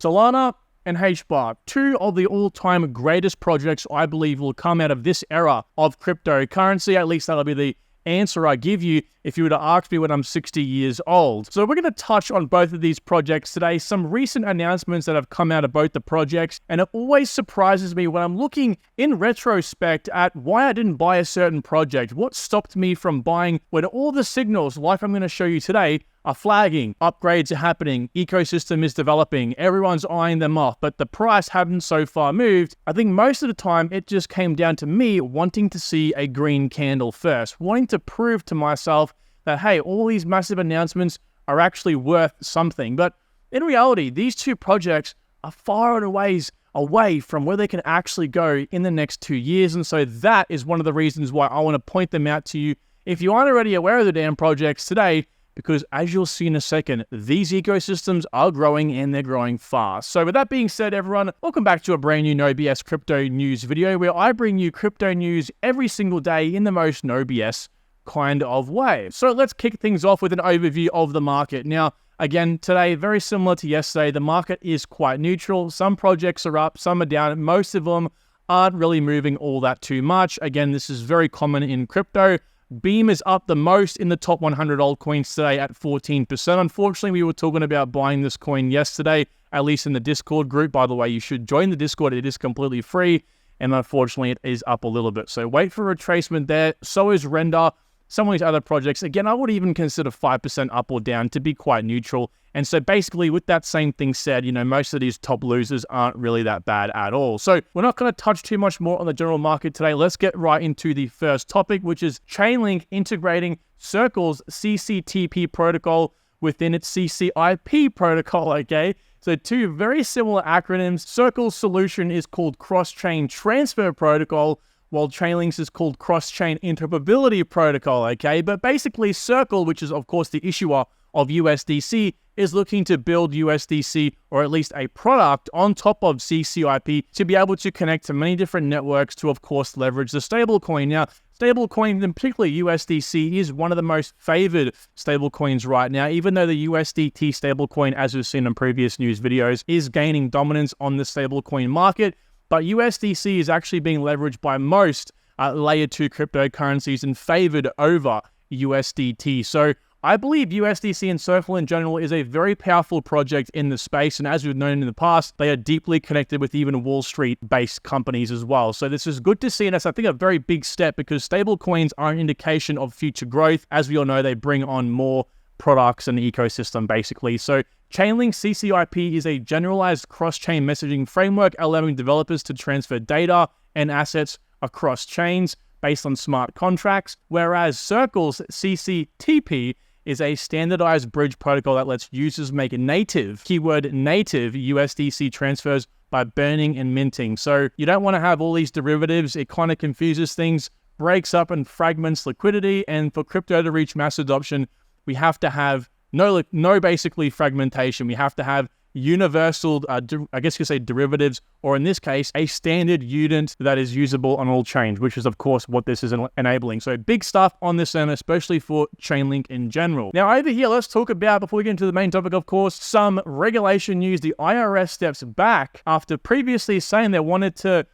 Solana and HBAR, two of the all-time greatest projects I believe will come out of this era of cryptocurrency. At least that'll be the answer I give you if you were to ask me when I'm 60 years old. So we're going to touch on both of these projects today, some recent announcements that have come out of both the projects, and it always surprises me when I'm looking in retrospect at why I didn't buy a certain project, what stopped me from buying when all the signals, like I'm going to show you today, are flagging, upgrades are happening, ecosystem is developing, everyone's eyeing them off, but the price hasn't so far moved. I think most of the time it just came down to me wanting to see a green candle first, wanting to prove to myself that, hey, all these massive announcements are actually worth something. But in reality, these two projects are far and away from where they can actually go in the next 2 years. And so that is one of the reasons why I want to point them out to you if you aren't already aware of the damn projects today, because as you'll see in a second, these ecosystems are growing and they're growing fast. So with that being said, everyone, welcome back to a brand new No BS crypto news video where I bring you crypto news every single day in the most no BS kind of way. So let's kick things off with an overview of the market. Now, again, today, very similar to yesterday, the market is quite neutral. Some projects are up, some are down. Most of them aren't really moving all that too much. Again, this is very common in crypto. Beam is up the most in the top 100 altcoins today at 14%. Unfortunately, we were talking about buying this coin yesterday, at least in the Discord group. By the way, you should join the Discord. It is completely free. And unfortunately, it is up a little bit. So wait for retracement there. So is Render. Some of these other projects, again, I would even consider 5% up or down to be quite neutral. And so basically, with that same thing said, most of these top losers aren't really that bad at all. So we're not going to touch too much more on the general market today. Let's get right into the first topic, which is Chainlink integrating Circle's CCTP protocol within its CCIP protocol, okay? So two very similar acronyms. Circle's solution is called Cross-Chain Transfer Protocol, while Chainlink's is called Cross-Chain Interoperability Protocol, okay? But basically, Circle, which is, of course, the issuer of USDC, is looking to build USDC, or at least a product on top of CCIP to be able to connect to many different networks to, of course, leverage the stablecoin. Now, stablecoin, and particularly USDC, is one of the most favored stablecoins right now, even though the USDT stablecoin, as we've seen in previous news videos, is gaining dominance on the stablecoin market. But USDC is actually being leveraged by most layer 2 cryptocurrencies and favored over USDT. So I believe USDC and Circle in general is a very powerful project in the space. And as we've known in the past, they are deeply connected with even Wall Street-based companies as well. So this is good to see. And that's, I think, a very big step because stablecoins are an indication of future growth. As we all know, they bring on more products and the ecosystem, basically. So Chainlink CCIP is a generalized cross-chain messaging framework allowing developers to transfer data and assets across chains based on smart contracts, whereas Circle's CCTP is a standardized bridge protocol that lets users make native, keyword native, USDC transfers by burning and minting. So you don't want to have all these derivatives. It kind of confuses things, breaks up and fragments liquidity, and for crypto to reach mass adoption, we have to have no basically fragmentation. We have to have universal, I guess you could say derivatives, or in this case, a standard unit that is usable on all chains, which is of course what this is enabling. So big stuff on this end, especially for Chainlink in general. Now over here, let's talk about, before we get into the main topic, of course, some regulation news. The IRS steps back after previously saying they wanted to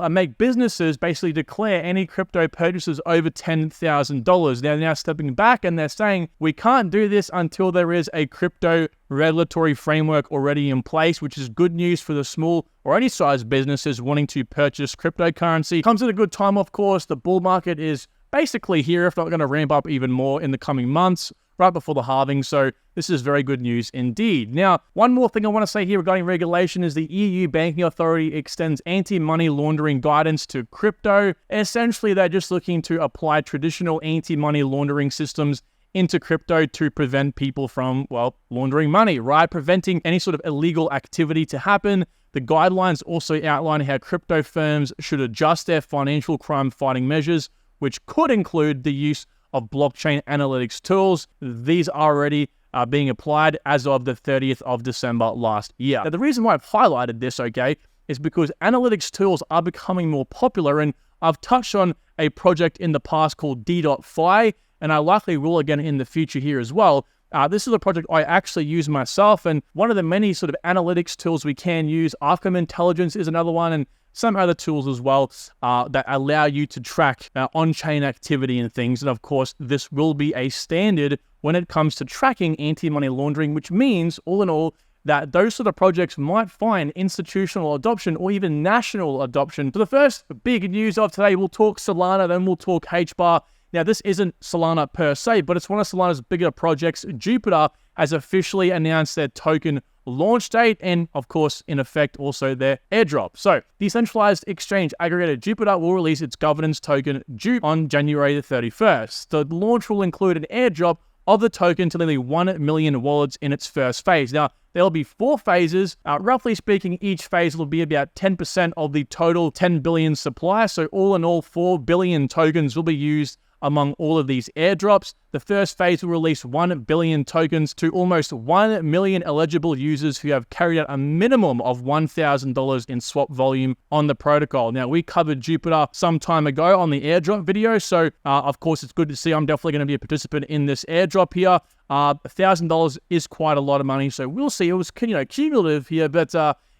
make businesses basically declare any crypto purchases over $10,000. They're now stepping back and they're saying we can't do this until there is a crypto regulatory framework already in place, which is good news for the small or any size businesses wanting to purchase cryptocurrency. Comes at a good time, of course. The bull market is basically here, if not going to ramp up even more in the coming months, right before the halving. So this is very good news indeed. Now, one more thing I want to say here regarding regulation is the EU Banking Authority extends anti-money laundering guidance to crypto. Essentially, they're just looking to apply traditional anti-money laundering systems into crypto to prevent people from, well, laundering money, right? Preventing any sort of illegal activity to happen. The guidelines also outline how crypto firms should adjust their financial crime fighting measures, which could include the use of blockchain analytics tools. These are already being applied as of the 30th of December last year. Now, the reason why I've highlighted this, okay, is because analytics tools are becoming more popular, and I've touched on a project in the past called D.Fi, and I likely will again in the future here as well. This is a project I actually use myself, and one of the many sort of analytics tools we can use. Arkham Intelligence is another one, and some other tools as well that allow you to track on-chain activity and things. And of course, this will be a standard when it comes to tracking anti-money laundering, which means, all in all, that those sort of projects might find institutional adoption or even national adoption. So the first big news of today, we'll talk Solana, then we'll talk HBAR. Now, this isn't Solana per se, but it's one of Solana's bigger projects. Jupiter has officially announced their token launch date and, of course, in effect, also their airdrop. So, decentralized exchange aggregator Jupiter will release its governance token Jupe on January the 31st. The launch will include an airdrop of the token to nearly 1 million wallets in its first phase. Now, there'll be 4 phases. Roughly speaking, each phase will be about 10% of the total 10 billion supply. So, all in all, 4 billion tokens will be used among all of these airdrops. The first phase will release 1 billion tokens to almost 1 million eligible users who have carried out a minimum of $1,000 in swap volume on the protocol. Now, we covered Jupiter some time ago on the airdrop video, so of course, it's good to see. I'm definitely going to be a participant in this airdrop here. $1,000 is quite a lot of money, so we'll see. It was, cumulative here, but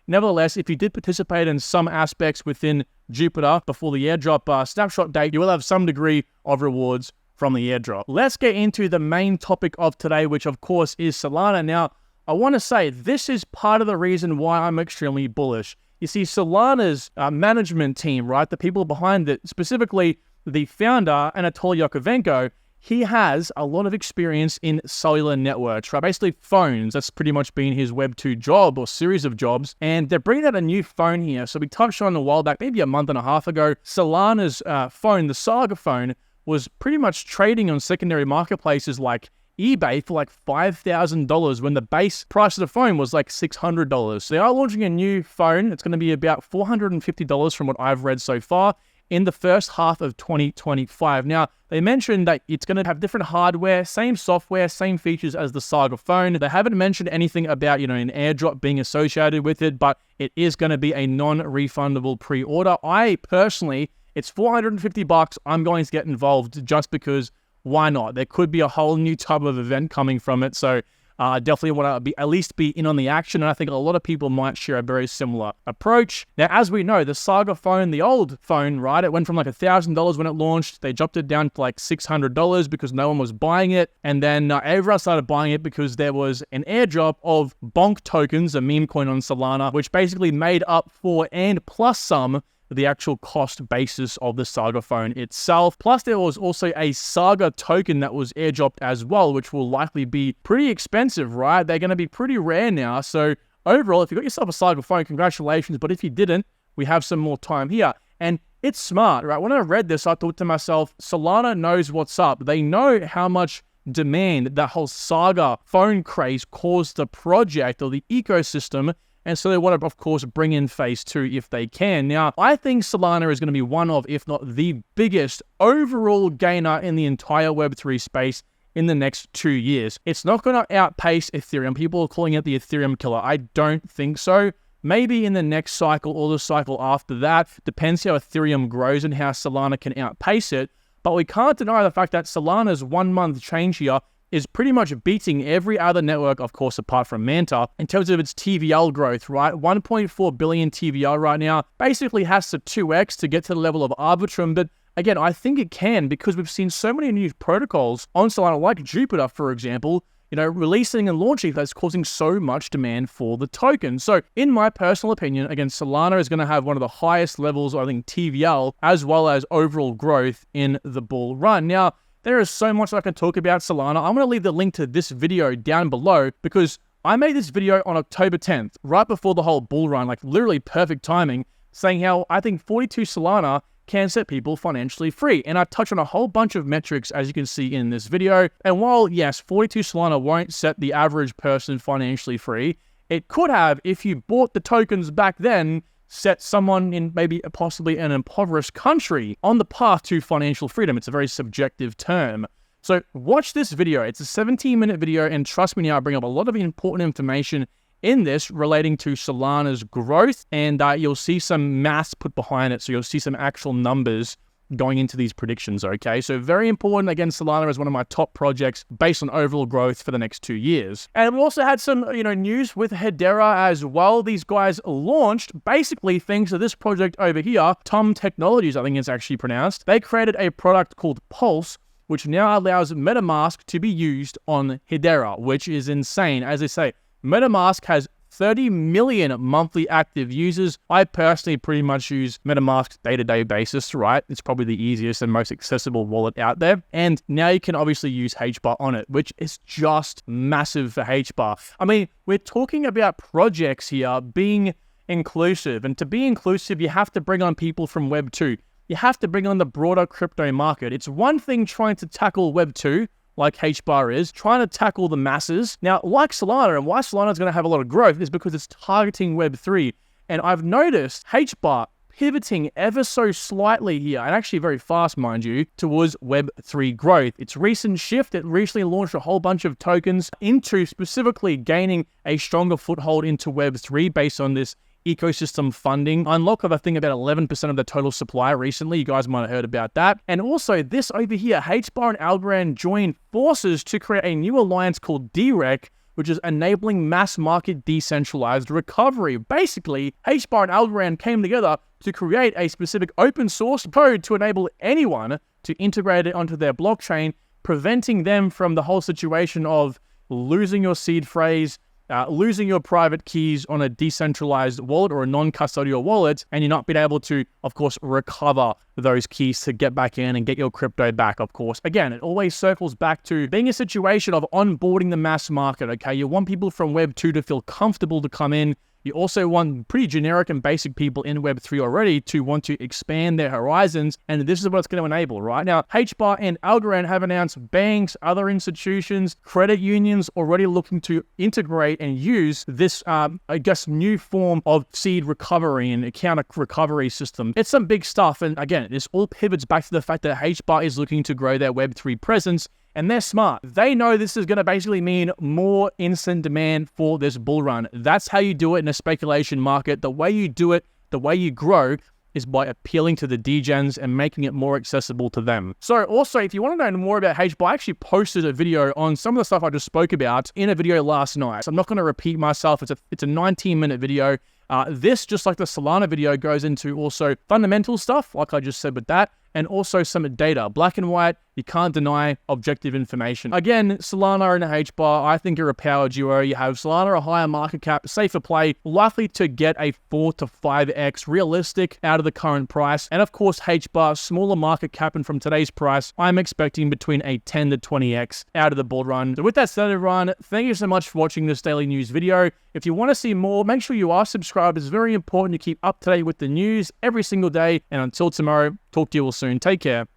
nevertheless, if you did participate in some aspects within Jupiter before the airdrop snapshot date, you will have some degree of rewards from the airdrop. Let's get into the main topic of today, which of course is Solana. Now, I want to say this is part of the reason why I'm extremely bullish. You see, Solana's management team, right, the people behind it, specifically the founder, Anatoly Yakovenko, he has a lot of experience in cellular networks, right? Basically phones. That's pretty much been his Web 2 job or series of jobs. And they're bringing out a new phone here. So we touched on a while back, maybe a month and a half ago, Solana's phone, the Saga phone, was pretty much trading on secondary marketplaces like eBay for like $5,000 when the base price of the phone was like $600. So they are launching a new phone. It's going to be about $450 from what I've read so far in the first half of 2025. Now, they mentioned that it's going to have different hardware, same software, same features as the Saga phone. They haven't mentioned anything about, an airdrop being associated with it, but it is going to be a non-refundable pre-order. I personally, it's $450. I'm going to get involved just because why not? There could be a whole new type of event coming from it. So definitely want to at least be in on the action. And I think a lot of people might share a very similar approach. Now, as we know, the Saga phone, the old phone, right? It went from like $1,000 when it launched. They dropped it down to like $600 because no one was buying it. And then everyone started buying it because there was an airdrop of Bonk tokens, a meme coin on Solana, which basically made up for and plus some the actual cost basis of the Saga phone itself. Plus, there was also a Saga token that was airdropped as well, which will likely be pretty expensive, right? They're going to be pretty rare now. So overall, if you got yourself a Saga phone, congratulations. But if you didn't, we have some more time here. And it's smart, right? When I read this, I thought to myself, Solana knows what's up. They know how much demand that whole Saga phone craze caused the project or the ecosystem. And so they want to, of course, bring in phase 2 if they can. Now, I think Solana is going to be one of, if not the biggest overall gainer in the entire Web3 space in the next 2 years. It's not going to outpace Ethereum. People are calling it the Ethereum killer. I don't think so. Maybe in the next cycle or the cycle after that. Depends how Ethereum grows and how Solana can outpace it. But we can't deny the fact that Solana's 1 month change here is pretty much beating every other network, of course, apart from Manta, in terms of its TVL growth, right? 1.4 billion TVL right now basically has to 2x to get to the level of Arbitrum, but again, I think it can because we've seen so many new protocols on Solana, like Jupiter, for example, releasing and launching that's causing so much demand for the token. So in my personal opinion, again, Solana is going to have one of the highest levels, I think, TVL, as well as overall growth in the bull run. Now, there is so much I can talk about Solana. I'm going to leave the link to this video down below because I made this video on October 10th, right before the whole bull run, like literally perfect timing, saying how I think 42 Solana can set people financially free. And I touch on a whole bunch of metrics, as you can see in this video. And while, yes, 42 Solana won't set the average person financially free, it could have, if you bought the tokens back then, set someone in maybe possibly an impoverished country on the path to financial freedom. It's a very subjective term. So watch this video. It's a 17-minute video, and trust me now, I bring up a lot of important information in this relating to Solana's growth, and you'll see some maths put behind it. So you'll see some actual numbers going into these predictions, okay? So very important. Again, Solana is one of my top projects based on overall growth for the next 2 years. And we also had some, news with Hedera as well. These guys launched, basically thanks to this project over here, Tom Technologies, I think it's actually pronounced. They created a product called Pulse, which now allows MetaMask to be used on Hedera, which is insane. As I say, MetaMask has 30 million monthly active users. I personally pretty much use MetaMask day-to-day basis, right? It's probably the easiest and most accessible wallet out there. And now you can obviously use HBAR on it, which is just massive for HBAR. I mean, we're talking about projects here being inclusive. And to be inclusive, you have to bring on people from Web 2. You have to bring on the broader crypto market. It's one thing trying to tackle Web 2, like HBAR is, trying to tackle the masses. Now, like Solana, and why Solana is going to have a lot of growth is because it's targeting Web 3. And I've noticed HBAR pivoting ever so slightly here, and actually very fast, mind you, towards Web 3 growth. Its recent shift, it recently launched a whole bunch of tokens into specifically gaining a stronger foothold into Web 3 based on this ecosystem funding unlock of, I think, about 11% of the total supply recently. You guys might have heard about that. And also this over here, HBAR and Algorand joined forces to create a new alliance called DREC, which is enabling mass market decentralized recovery. Basically, HBAR and Algorand came together to create a specific open source code to enable anyone to integrate it onto their blockchain, preventing them from the whole situation of losing your seed phrase, losing your private keys on a decentralized wallet or a non-custodial wallet, and you're not being able to, of course, recover those keys to get back in and get your crypto back, of course. Again, it always circles back to being a situation of onboarding the mass market, okay? You want people from Web 2 to feel comfortable to come in. You also want pretty generic and basic people in Web 3 already to want to expand their horizons, and this is what it's going to enable, right? Now, HBAR and Algorand have announced banks, other institutions, credit unions already looking to integrate and use this, new form of seed recovery and account recovery system. It's some big stuff, and again, this all pivots back to the fact that HBAR is looking to grow their Web 3 presence. And they're smart. They know this is going to basically mean more instant demand for this bull run. That's how you do it in a speculation market. The way you do it, the way you grow, is by appealing to the degens and making it more accessible to them. So also, if you want to know more about HBAR, I actually posted a video on some of the stuff I just spoke about in a video last night. So I'm not going to repeat myself. It's a 19-minute video. This, just like the Solana video, goes into also fundamental stuff, like I just said with that, and also some data, black and white. You can't deny objective information. Again, Solana and HBAR, I think, are a power duo. You have Solana, a higher market cap, safer play, likely to get a 4 to 5x realistic out of the current price. And of course, HBAR, smaller market cap, and from today's price, I'm expecting between a 10 to 20x out of the bull run. So with that said, everyone, thank you so much for watching this daily news video. If you want to see more, make sure you are subscribed. It's very important to keep up to date with the news every single day. And until tomorrow, talk to you all soon. Take care.